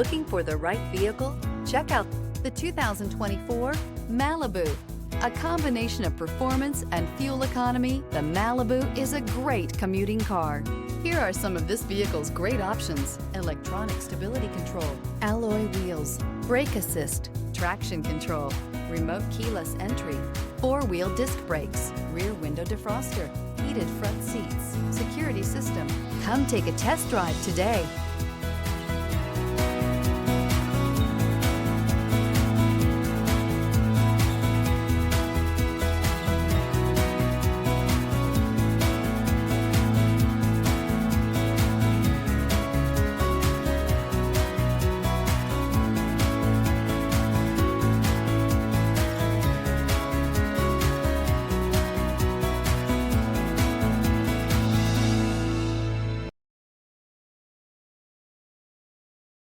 Looking for the right vehicle? Check out the 2024 Malibu. A combination of performance and fuel economy, the Malibu is a great commuting car. Here are some of this vehicle's great options: electronic stability control, alloy wheels, brake assist, traction control, remote keyless entry, four-wheel disc brakes, rear window defroster, heated front seats, security system. Come take a test drive today.